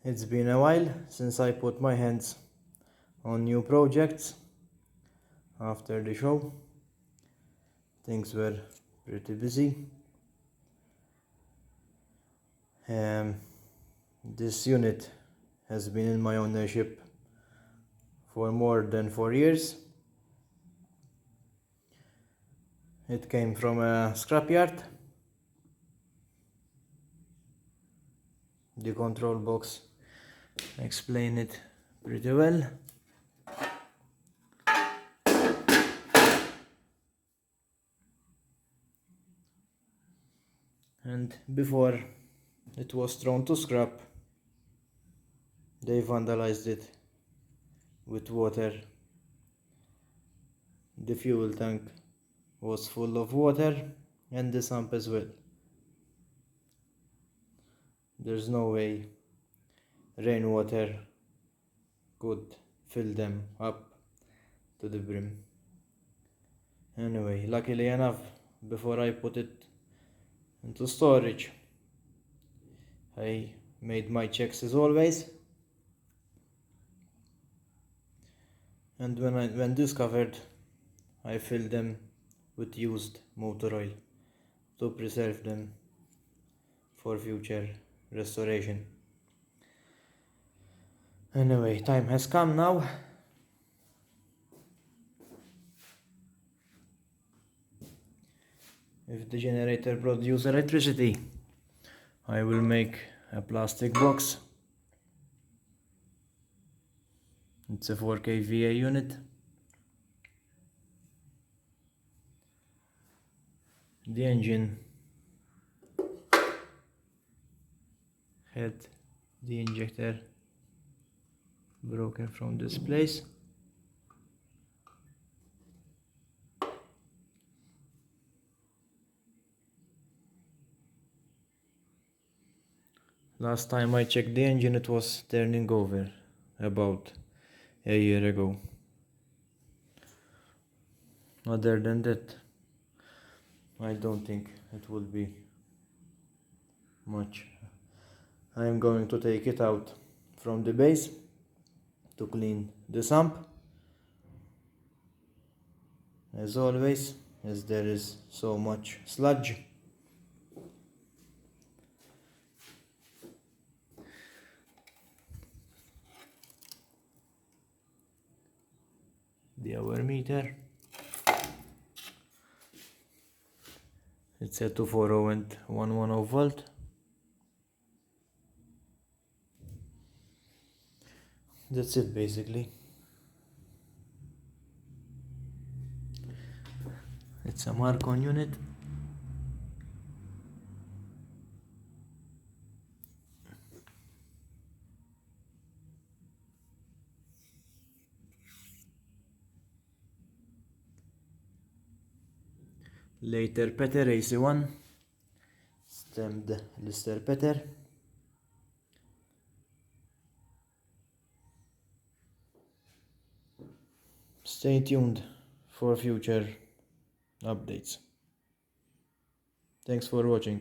It's been a while since I put my hands on new projects after the show. Things were pretty busy. This unit has been in my ownership for more than 4 years. It came from a scrapyard. The control box explains it pretty well. And before it was thrown to scrap, they vandalized it with water. The fuel tank was full of water and the sump as well. There's no way rainwater could fill them up to the brim. Anyway, luckily enough, before I put it into storage, I made my checks as always, and when discovered, I filled them with used motor oil to preserve them for future restoration. Anyway, time has come now. If the generator produces electricity, I will make a plastic box. It's a 4 kVA unit. The engine had the injector broken from this place. Last time I checked the engine, it was turning over about a year ago. Other than that, I don't think it will be much. I am going to take it out from the base to clean the sump, as always, as there is so much sludge. The hour meter, it's set to 40 and 110 volt. That's it basically. It's a Markon unit. Lister.pette AC1, stemmed lister.pette. Stay tuned for future updates. Thanks for watching.